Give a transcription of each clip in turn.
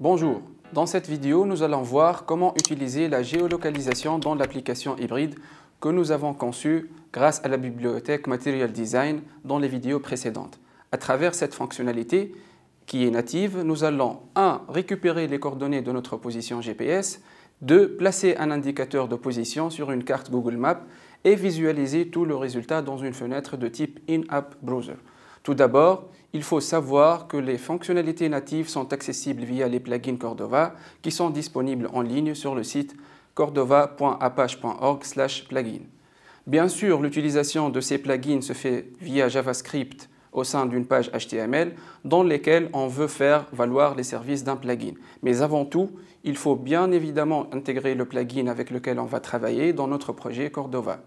Bonjour, dans cette vidéo, nous allons voir comment utiliser la géolocalisation dans l'application hybride que nous avons conçue grâce à la bibliothèque Material Design dans les vidéos précédentes. À travers cette fonctionnalité qui est native, nous allons 1. Récupérer les coordonnées de notre position GPS, 2. Placer un indicateur de position sur une carte Google Maps et visualiser tout le résultat dans une fenêtre de type In-App Browser. Tout d'abord, il faut savoir que les fonctionnalités natives sont accessibles via les plugins Cordova qui sont disponibles en ligne sur le site cordova.apache.org/plugin. Bien sûr, l'utilisation de ces plugins se fait via JavaScript au sein d'une page HTML dans laquelle on veut faire valoir les services d'un plugin. Mais avant tout, il faut bien évidemment intégrer le plugin avec lequel on va travailler dans notre projet Cordova.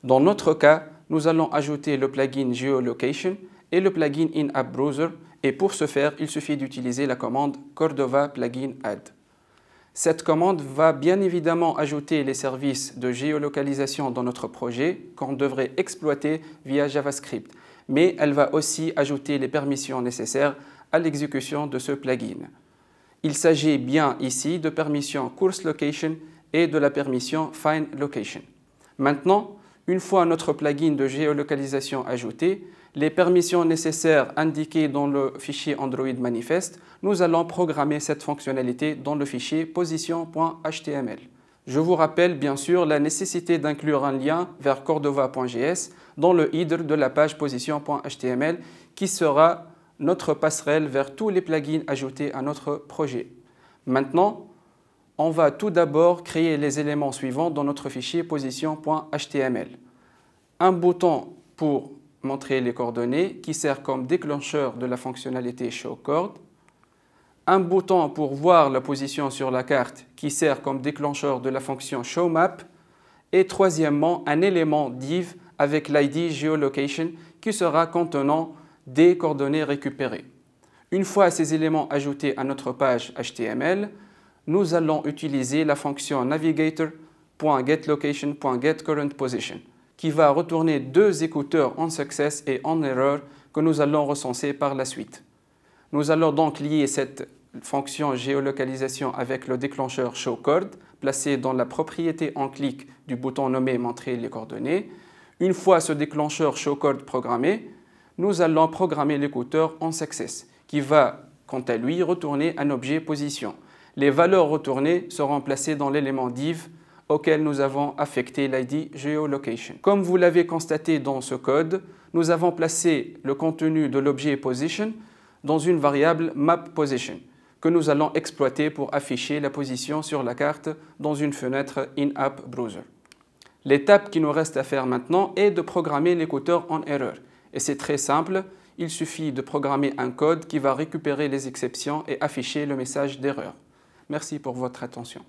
Dans notre cas, nous allons ajouter le plugin Geolocation et le plugin In-App Browser, et pour ce faire, il suffit d'utiliser la commande Cordova Plugin Add. Cette commande va bien évidemment ajouter les services de géolocalisation dans notre projet qu'on devrait exploiter via JavaScript, mais elle va aussi ajouter les permissions nécessaires à l'exécution de ce plugin. Il s'agit bien ici de permission Course Location et de la permission Find Location. Maintenant, une fois notre plugin de géolocalisation ajouté, les permissions nécessaires indiquées dans le fichier Android Manifest, nous allons programmer cette fonctionnalité dans le fichier position.html. Je vous rappelle bien sûr la nécessité d'inclure un lien vers cordova.js dans le header de la page position.html qui sera notre passerelle vers tous les plugins ajoutés à notre projet. Maintenant, on va tout d'abord créer les éléments suivants dans notre fichier position.html. Un bouton pour montrer les coordonnées qui sert comme déclencheur de la fonctionnalité ShowCord, un bouton pour voir la position sur la carte qui sert comme déclencheur de la fonction ShowMap et troisièmement un élément div avec l'ID Geolocation qui sera contenant des coordonnées récupérées. Une fois ces éléments ajoutés à notre page HTML, nous allons utiliser la fonction navigator.getLocation.getCurrentPosition qui va retourner deux écouteurs en success et en error que nous allons recenser par la suite. Nous allons donc lier cette fonction géolocalisation avec le déclencheur ShowCord placé dans la propriété en clic du bouton nommé Montrer les coordonnées. Une fois ce déclencheur ShowCord programmé, nous allons programmer l'écouteur en success qui va quant à lui retourner un objet position. Les valeurs retournées seront placées dans l'élément div auquel nous avons affecté l'ID Geolocation. Comme vous l'avez constaté dans ce code, nous avons placé le contenu de l'objet position dans une variable mapPosition que nous allons exploiter pour afficher la position sur la carte dans une fenêtre In-App Browser. L'étape qui nous reste à faire maintenant est de programmer l'écouteur en erreur. Et c'est très simple, il suffit de programmer un code qui va récupérer les exceptions et afficher le message d'erreur. Merci pour votre attention.